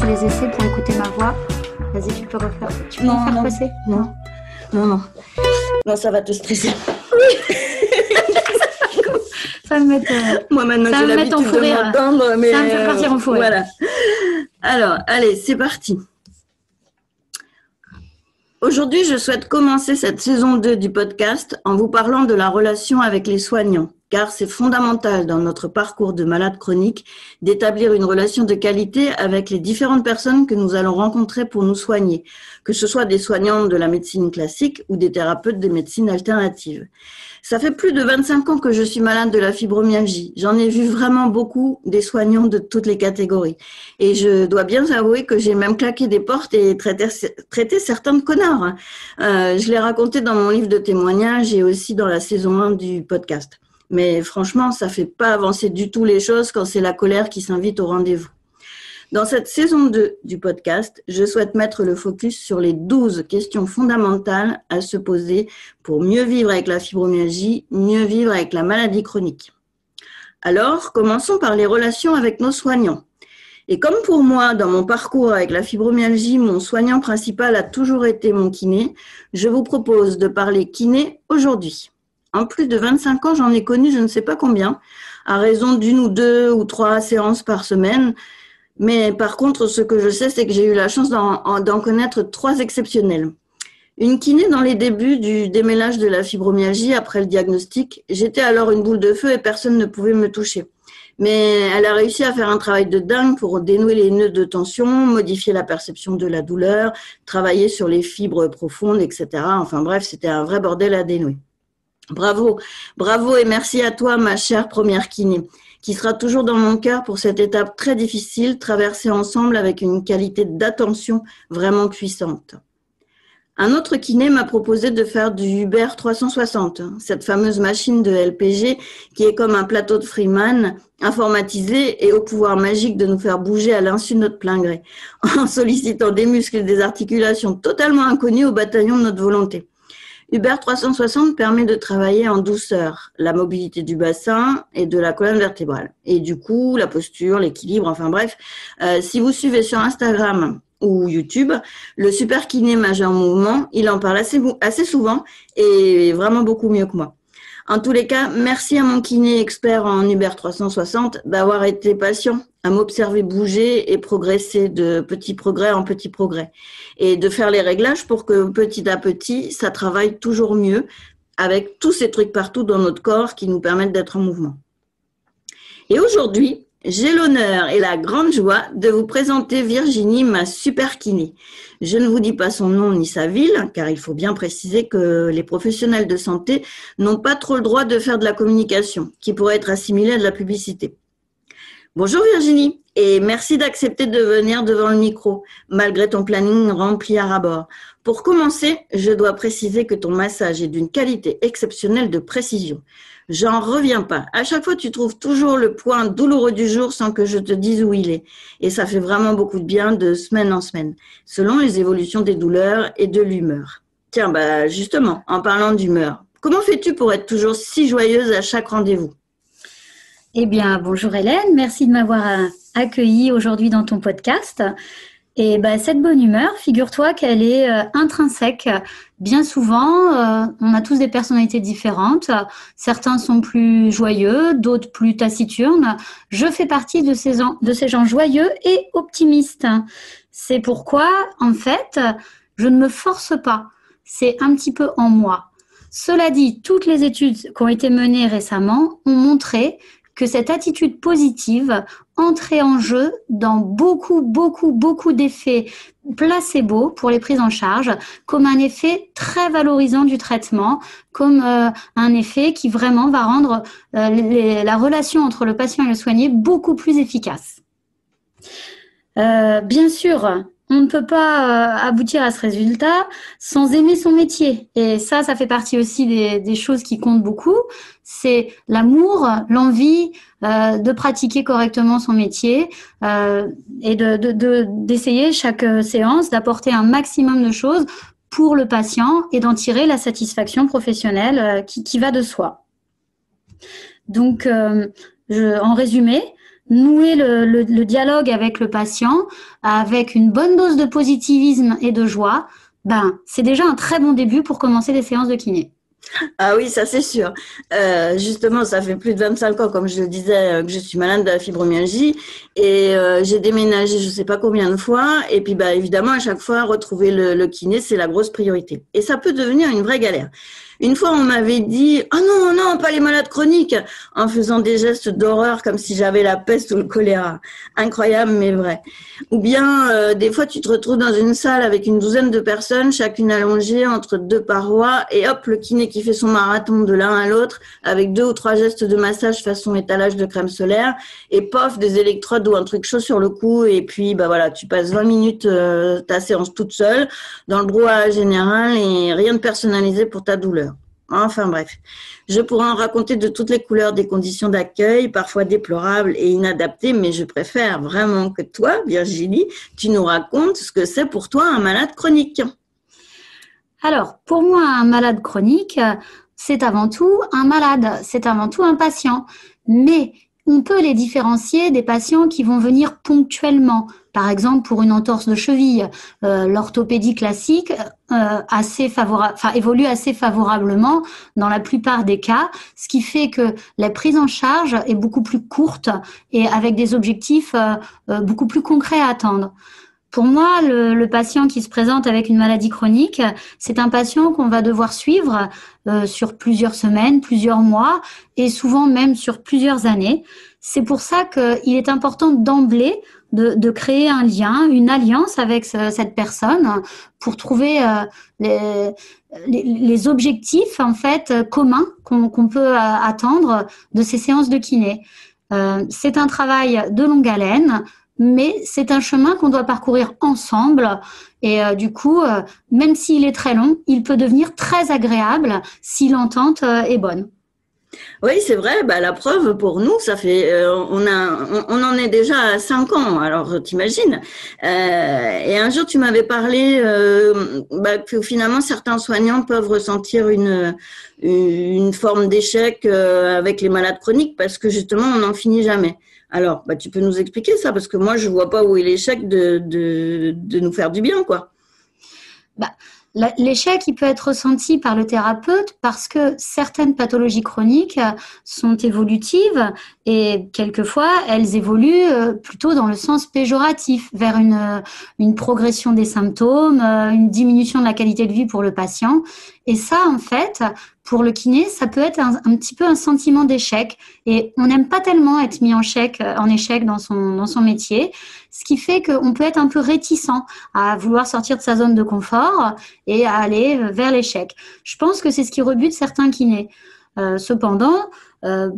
les essais pour écouter ma voix. Vas-y, tu peux refaire. Tu peux me faire passer ? Non, ça va te stresser. Ça me met Moi, maintenant, j'ai l'habitude de m'entendre, mais ça va me faire partir en fou. Voilà. Alors, allez, c'est parti. Aujourd'hui, je souhaite commencer cette saison 2 du podcast en vous parlant de la relation avec les soignants, car c'est fondamental dans notre parcours de malade chronique d'établir une relation de qualité avec les différentes personnes que nous allons rencontrer pour nous soigner, que ce soit des soignants de la médecine classique ou des thérapeutes des médecines alternatives. Ça fait plus de 25 ans que je suis malade de la fibromyalgie. J'en ai vu vraiment beaucoup des soignants de toutes les catégories. Et je dois bien avouer que j'ai même claqué des portes et traité certains de connards. Je l'ai raconté dans mon livre de témoignages et aussi dans la saison 1 du podcast. Mais franchement, ça fait pas avancer du tout les choses quand c'est la colère qui s'invite au rendez-vous. Dans cette saison 2 du podcast, je souhaite mettre le focus sur les 12 questions fondamentales à se poser pour mieux vivre avec la fibromyalgie, mieux vivre avec la maladie chronique. Alors, commençons par les relations avec nos soignants. Et comme pour moi, dans mon parcours avec la fibromyalgie, mon soignant principal a toujours été mon kiné, je vous propose de parler kiné aujourd'hui. En plus de 25 ans, j'en ai connu je ne sais pas combien, à raison d'une ou deux ou trois séances par semaine. Mais par contre, ce que je sais, c'est que j'ai eu la chance d'en connaître 3 exceptionnels. Une kiné dans les débuts du démêlage de la fibromyalgie après le diagnostic. J'étais alors une boule de feu et personne ne pouvait me toucher. Mais elle a réussi à faire un travail de dingue pour dénouer les nœuds de tension, modifier la perception de la douleur, travailler sur les fibres profondes, etc. Enfin bref, c'était un vrai bordel à dénouer. Bravo et merci à toi, ma chère première kiné, qui sera toujours dans mon cœur pour cette étape très difficile, traversée ensemble avec une qualité d'attention vraiment puissante. Un autre kiné m'a proposé de faire du Uber 360, cette fameuse machine de LPG qui est comme un plateau de Freeman, informatisé et au pouvoir magique de nous faire bouger à l'insu de notre plein gré, en sollicitant des muscles et des articulations totalement inconnus au bataillon de notre volonté. Uber 360 permet de travailler en douceur, la mobilité du bassin et de la colonne vertébrale. Et du coup, la posture, l'équilibre, enfin bref. Si vous suivez sur Instagram ou YouTube, le super kiné Majeur Mouvement, il en parle assez souvent et vraiment beaucoup mieux que moi. En tous les cas, merci à mon kiné expert en Uber 360 d'avoir été patient, à m'observer bouger et progresser de petits progrès en petits progrès. Et de faire les réglages pour que petit à petit, ça travaille toujours mieux avec tous ces trucs partout dans notre corps qui nous permettent d'être en mouvement. Et aujourd'hui, j'ai l'honneur et la grande joie de vous présenter Virginie, ma super kiné. Je ne vous dis pas son nom ni sa ville, car il faut bien préciser que les professionnels de santé n'ont pas trop le droit de faire de la communication, qui pourrait être assimilée à de la publicité. Bonjour Virginie, et merci d'accepter de venir devant le micro, malgré ton planning rempli à ras-bord. Pour commencer, je dois préciser que ton massage est d'une qualité exceptionnelle de précision. J'en reviens pas. À chaque fois, tu trouves toujours le point douloureux du jour sans que je te dise où il est. Et ça fait vraiment beaucoup de bien de semaine en semaine, selon les évolutions des douleurs et de l'humeur. Tiens, justement, en parlant d'humeur, comment fais-tu pour être toujours si joyeuse à chaque rendez-vous ? Eh bien, bonjour Hélène, merci de m'avoir accueillie aujourd'hui dans ton podcast. Et cette bonne humeur, figure-toi qu'elle est intrinsèque. Bien souvent, on a tous des personnalités différentes. Certains sont plus joyeux, d'autres plus taciturnes. Je fais partie de ces gens joyeux et optimistes. C'est pourquoi, en fait, je ne me force pas. C'est un petit peu en moi. Cela dit, toutes les études qui ont été menées récemment ont montré que cette attitude positive entrait en jeu dans beaucoup d'effets placebo pour les prises en charge, comme un effet très valorisant du traitement, comme un effet qui vraiment va rendre la relation entre le patient et le soigné beaucoup plus efficace. Bien sûr, on ne peut pas aboutir à ce résultat sans aimer son métier. Et ça fait partie aussi des choses qui comptent beaucoup. C'est l'amour, l'envie de pratiquer correctement son métier et d'essayer chaque séance d'apporter un maximum de choses pour le patient et d'en tirer la satisfaction professionnelle qui va de soi. Donc, en résumé, nouer le dialogue avec le patient avec une bonne dose de positivisme et de joie, c'est déjà un très bon début pour commencer des séances de kiné. Ah oui, ça c'est sûr. Justement, ça fait plus de 25 ans, comme je le disais, que je suis malade de la fibromyalgie et j'ai déménagé je sais pas combien de fois et puis évidemment à chaque fois retrouver le kiné, c'est la grosse priorité. Et ça peut devenir une vraie galère. Une fois, on m'avait dit « Ah non, pas les malades chroniques !» en faisant des gestes d'horreur comme si j'avais la peste ou le choléra. Incroyable, mais vrai. Ou bien, des fois, tu te retrouves dans une salle avec une douzaine de personnes, chacune allongée entre deux parois, et hop, le kiné qui fait son marathon de l'un à l'autre, avec 2 ou 3 gestes de massage façon étalage de crème solaire, et pof, des électrodes ou un truc chaud sur le cou, et puis voilà, tu passes 20 minutes ta séance toute seule, dans le brouhaha général, et rien de personnalisé pour ta douleur. Enfin bref, je pourrais en raconter de toutes les couleurs des conditions d'accueil, parfois déplorables et inadaptées, mais je préfère vraiment que toi, Virginie, tu nous racontes ce que c'est pour toi un malade chronique. Alors, pour moi, un malade chronique, c'est avant tout un malade, c'est avant tout un patient. Mais on peut les différencier des patients qui vont venir ponctuellement. Par exemple, pour une entorse de cheville, l'orthopédie classique évolue assez favorablement dans la plupart des cas, ce qui fait que la prise en charge est beaucoup plus courte et avec des objectifs beaucoup plus concrets à atteindre. Pour moi, le patient qui se présente avec une maladie chronique, c'est un patient qu'on va devoir suivre sur plusieurs semaines, plusieurs mois et souvent même sur plusieurs années. C'est pour ça qu'il est important d'emblée de créer un lien, une alliance avec cette personne pour trouver les objectifs en fait communs qu'on peut attendre de ces séances de kiné. C'est un travail de longue haleine, mais c'est un chemin qu'on doit parcourir ensemble et du coup, même s'il est très long, il peut devenir très agréable si l'entente est bonne. Oui, c'est vrai. La preuve pour nous, ça fait, on en est déjà à 5 ans. Alors, t'imagines. Et un jour, tu m'avais parlé que finalement certains soignants peuvent ressentir une forme d'échec avec les malades chroniques parce que justement, on n'en finit jamais. Alors, tu peux nous expliquer ça parce que moi, je vois pas où est l'échec de nous faire du bien, quoi. L'échec, il peut être ressenti par le thérapeute parce que certaines pathologies chroniques sont évolutives et quelquefois, elles évoluent plutôt dans le sens péjoratif, vers une progression des symptômes, une diminution de la qualité de vie pour le patient. Et ça, en fait, pour le kiné, ça peut être un petit peu un sentiment d'échec. Et on n'aime pas tellement être mis en échec dans son métier, ce qui fait qu'on peut être un peu réticent à vouloir sortir de sa zone de confort et à aller vers l'échec. Je pense que c'est ce qui rebute certains kinés. Cependant,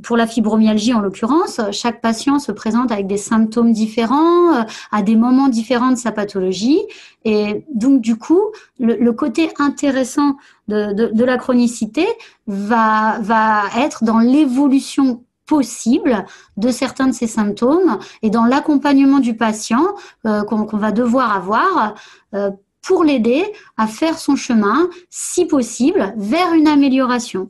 pour la fibromyalgie en l'occurrence, chaque patient se présente avec des symptômes différents, à des moments différents de sa pathologie. Et donc, du coup, le côté intéressant de la chronicité va être dans l'évolution possible de certains de ces symptômes et dans l'accompagnement du patient qu'on va devoir avoir pour l'aider à faire son chemin, si possible, vers une amélioration.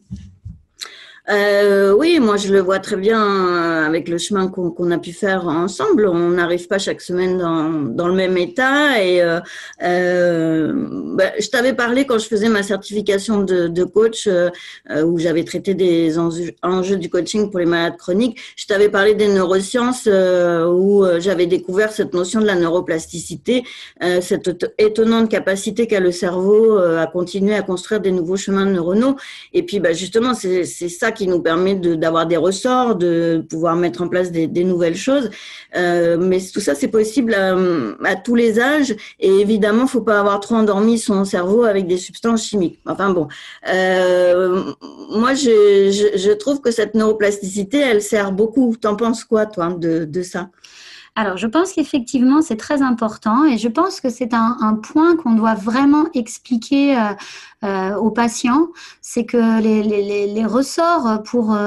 Oui, moi je le vois très bien avec le chemin qu'on a pu faire ensemble. On n'arrive pas chaque semaine dans le même état. Et je t'avais parlé quand je faisais ma certification de coach, où j'avais traité des enjeux du coaching pour les malades chroniques. Je t'avais parlé des neurosciences, où j'avais découvert cette notion de la neuroplasticité, cette étonnante capacité qu'a le cerveau à continuer à construire des nouveaux chemins neuronaux. Et puis justement, c'est ça qui nous permet d'avoir des ressorts, de pouvoir mettre en place des nouvelles choses. Mais tout ça, c'est possible à tous les âges. Et évidemment, il ne faut pas avoir trop endormi son cerveau avec des substances chimiques. Enfin bon, moi, je trouve que cette neuroplasticité, elle sert beaucoup. T'en penses quoi, toi, de ça? Alors, je pense qu'effectivement, c'est très important et je pense que c'est un point qu'on doit vraiment expliquer aux patients. C'est que les ressorts pour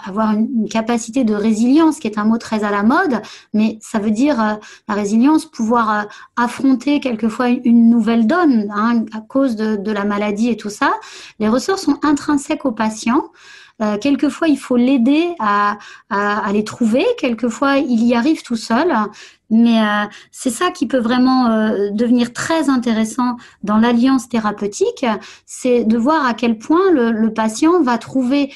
avoir une capacité de résilience, qui est un mot très à la mode, mais ça veut dire la résilience, pouvoir affronter quelquefois une nouvelle donne à cause de la maladie et tout ça. Les ressorts sont intrinsèques aux patients. Quelquefois, il faut l'aider à les trouver. Quelquefois, il y arrive tout seul. Mais c'est ça qui peut vraiment devenir très intéressant dans l'alliance thérapeutique, c'est de voir à quel point le patient va trouver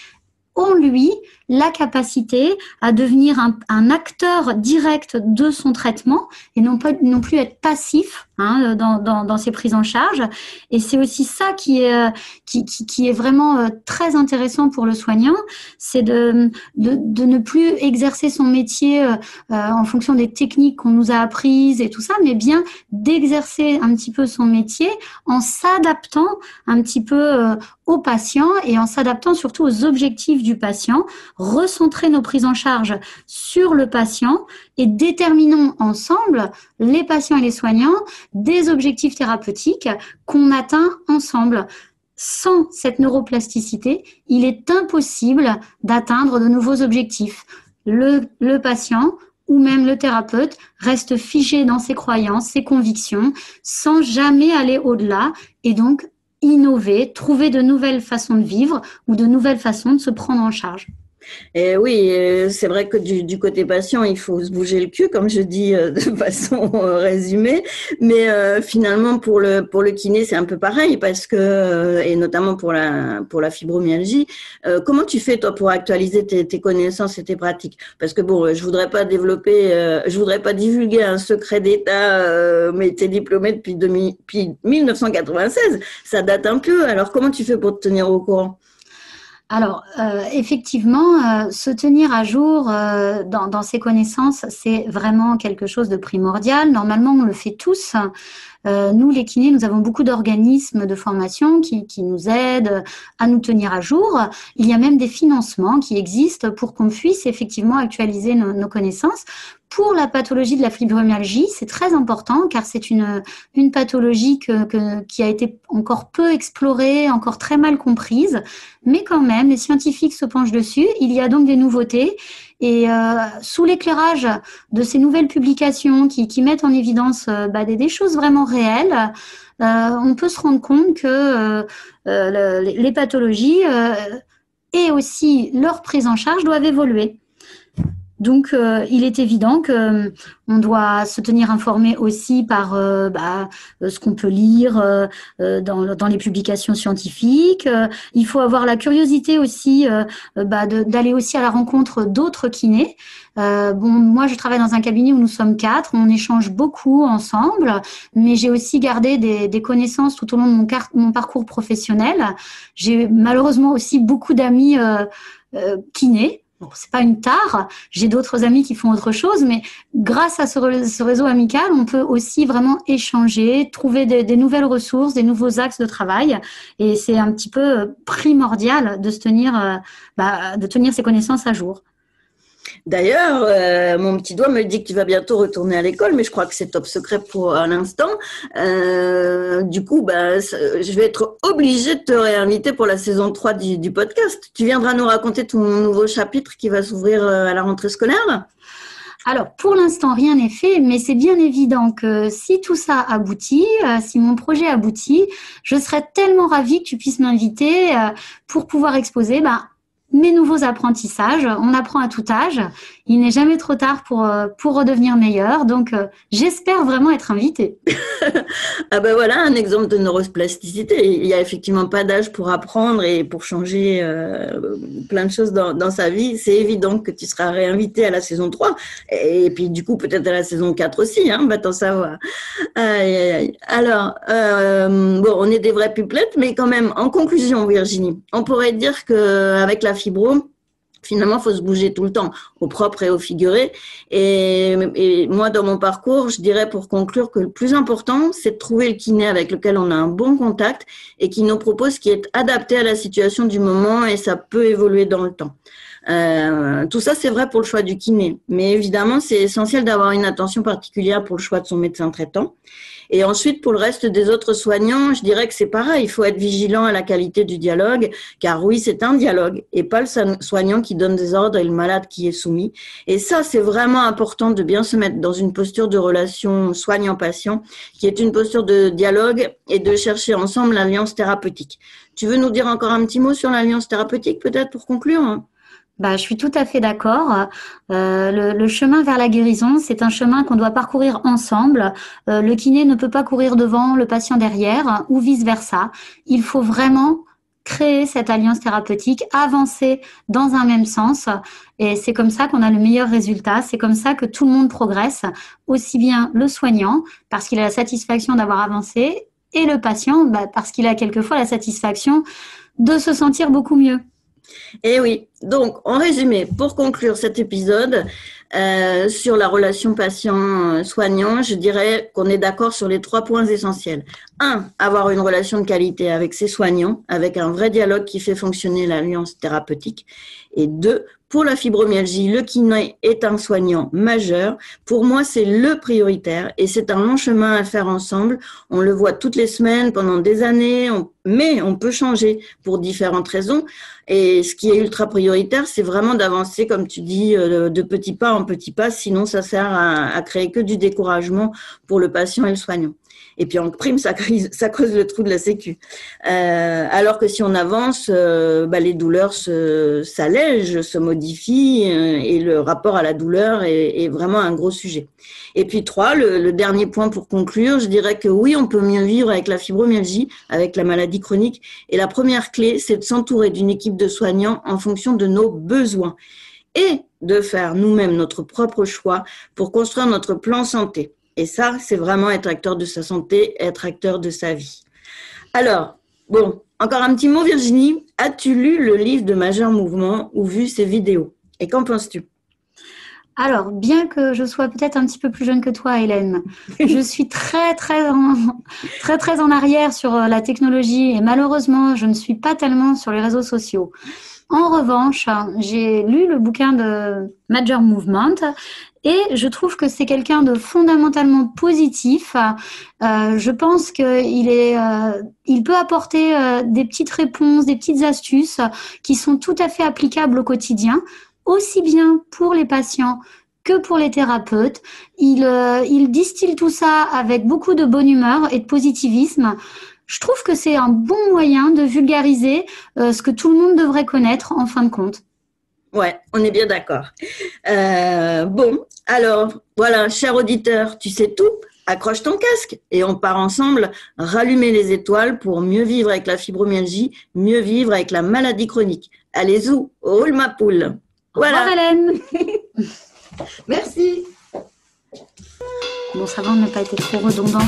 en lui la capacité à devenir un acteur direct de son traitement et non plus être passif dans ses prises en charge. Et c'est aussi ça qui est vraiment très intéressant pour le soignant, c'est de ne plus exercer son métier en fonction des techniques qu'on nous a apprises et tout ça, mais bien d'exercer un petit peu son métier en s'adaptant un petit peu au patient et en s'adaptant surtout aux objectifs du patient, recentrer nos prises en charge sur le patient et déterminons ensemble, les patients et les soignants, des objectifs thérapeutiques qu'on atteint ensemble. Sans cette neuroplasticité, il est impossible d'atteindre de nouveaux objectifs. Le patient ou même le thérapeute reste figé dans ses croyances, ses convictions, sans jamais aller au-delà et donc innover, trouver de nouvelles façons de vivre ou de nouvelles façons de se prendre en charge. Et oui, c'est vrai que du côté patient, il faut se bouger le cul, comme je dis de façon résumée. Mais finalement, pour le kiné, c'est un peu pareil parce que, et notamment pour la fibromyalgie, comment tu fais toi pour actualiser tes connaissances et tes pratiques? Parce que bon, je voudrais pas divulguer un secret d'État, mais t'es diplômée depuis 1996, ça date un peu. Alors comment tu fais pour te tenir au courant? Alors, effectivement, se tenir à jour dans ses connaissances, c'est vraiment quelque chose de primordial. Normalement, on le fait tous. Nous, les kinés, nous avons beaucoup d'organismes de formation qui nous aident à nous tenir à jour. Il y a même des financements qui existent pour qu'on puisse effectivement actualiser nos connaissances. Pour la pathologie de la fibromyalgie, c'est très important car c'est une pathologie qui a été encore peu explorée, encore très mal comprise. Mais quand même, les scientifiques se penchent dessus. Il y a donc des nouveautés. Et sous l'éclairage de ces nouvelles publications qui mettent en évidence des choses vraiment réelles, on peut se rendre compte que les pathologies et aussi leur prise en charge doivent évoluer. Donc, il est évident que on doit se tenir informé aussi par ce qu'on peut lire dans les publications scientifiques. Il faut avoir la curiosité aussi d'aller aussi à la rencontre d'autres kinés. Moi, je travaille dans un cabinet où nous sommes 4, on échange beaucoup ensemble, mais j'ai aussi gardé des connaissances tout au long de mon parcours professionnel. J'ai malheureusement aussi beaucoup d'amis kinés. Bon, c'est pas une tare, j'ai d'autres amis qui font autre chose, mais grâce à ce réseau amical, on peut aussi vraiment échanger, trouver des nouvelles ressources, des nouveaux axes de travail, et c'est un petit peu primordial de tenir ses connaissances à jour. D'ailleurs, mon petit doigt me dit que tu vas bientôt retourner à l'école, mais je crois que c'est top secret pour l'instant. Du coup, je vais être obligée de te réinviter pour la saison 3 du podcast. Tu viendras nous raconter ton nouveau chapitre qui va s'ouvrir à la rentrée scolaire? Alors, pour l'instant, rien n'est fait, mais c'est bien évident que si tout ça aboutit, si mon projet aboutit, je serais tellement ravie que tu puisses m'inviter pour pouvoir exposer mes nouveaux apprentissages. On apprend à tout âge. Il n'est jamais trop tard pour redevenir meilleur. Donc, j'espère vraiment être invitée. Ah ben voilà un exemple de neuroplasticité. Il n'y a effectivement pas d'âge pour apprendre et pour changer plein de choses dans sa vie. C'est évident que tu seras réinvité à la saison 3 et puis du coup peut-être à la saison 4 aussi, hein, va t'en savoir. Aïe, aïe, aïe. Alors, bon, on est des vraies pupelettes, mais quand même, en conclusion, Virginie, on pourrait dire qu'avec la fibro, finalement, il faut se bouger tout le temps, au propre et au figuré. Et moi, dans mon parcours, je dirais pour conclure que le plus important, c'est de trouver le kiné avec lequel on a un bon contact et qui nous propose ce qui est adapté à la situation du moment et ça peut évoluer dans le temps. Tout ça, c'est vrai pour le choix du kiné. Mais évidemment, c'est essentiel d'avoir une attention particulière pour le choix de son médecin traitant. Et ensuite, pour le reste des autres soignants, je dirais que c'est pareil. Il faut être vigilant à la qualité du dialogue, car oui, c'est un dialogue et pas le soignant qui donne des ordres et le malade qui est soumis. Et ça, c'est vraiment important de bien se mettre dans une posture de relation soignant-patient, qui est une posture de dialogue et de chercher ensemble l'alliance thérapeutique. Tu veux nous dire encore un petit mot sur l'alliance thérapeutique, peut-être, pour conclure, hein? Je suis tout à fait d'accord. Le chemin vers la guérison, c'est un chemin qu'on doit parcourir ensemble. Le kiné ne peut pas courir devant, le patient derrière, ou vice-versa. Il faut vraiment créer cette alliance thérapeutique, avancer dans un même sens. Et c'est comme ça qu'on a le meilleur résultat. C'est comme ça que tout le monde progresse, aussi bien le soignant, parce qu'il a la satisfaction d'avoir avancé, et le patient, parce qu'il a quelquefois la satisfaction de se sentir beaucoup mieux. Et oui, donc en résumé, pour conclure cet épisode sur la relation patient-soignant, je dirais qu'on est d'accord sur les 3 points essentiels. 1, avoir une relation de qualité avec ses soignants, avec un vrai dialogue qui fait fonctionner l'alliance thérapeutique. Et 2, pour la fibromyalgie, le kiné est un soignant majeur. Pour moi, c'est le prioritaire et c'est un long chemin à faire ensemble. On le voit toutes les semaines, pendant des années, mais on peut changer pour différentes raisons. Et ce qui est ultra prioritaire, c'est vraiment d'avancer, comme tu dis, de petits pas en petits pas. Sinon, ça sert à créer que du découragement pour le patient et le soignant. Et puis en prime, ça creuse le trou de la sécu. Alors que si on avance, les douleurs s'allègent, se modifient et le rapport à la douleur est vraiment un gros sujet. Et puis 3, le dernier point pour conclure, je dirais que oui, on peut mieux vivre avec la fibromyalgie, avec la maladie chronique. Et la première clé, c'est de s'entourer d'une équipe de soignants en fonction de nos besoins et de faire nous-mêmes notre propre choix pour construire notre plan santé. Et ça, c'est vraiment être acteur de sa santé, être acteur de sa vie. Alors, bon, encore un petit mot, Virginie. As-tu lu le livre de Majeur Mouvement ou vu ses vidéos? Et qu'en penses-tu? Alors, bien que je sois peut-être un petit peu plus jeune que toi, Hélène, je suis très en arrière sur la technologie et malheureusement, je ne suis pas tellement sur les réseaux sociaux. En revanche, j'ai lu le bouquin de Major Movement et je trouve que c'est quelqu'un de fondamentalement positif. Je pense qu'il peut apporter des petites réponses, des petites astuces qui sont tout à fait applicables au quotidien, aussi bien pour les patients que pour les thérapeutes. Il distille tout ça avec beaucoup de bonne humeur et de positivisme. Je trouve que c'est un bon moyen de vulgariser ce que tout le monde devrait connaître en fin de compte. Ouais, on est bien d'accord. Bon, alors, voilà, cher auditeur, tu sais tout, accroche ton casque et on part ensemble rallumer les étoiles pour mieux vivre avec la fibromyalgie, mieux vivre avec la maladie chronique. Allez, zou, roule ma poule. Voilà. Au revoir, Hélène. Merci. Bon, ça va, on n'a pas été trop redondant.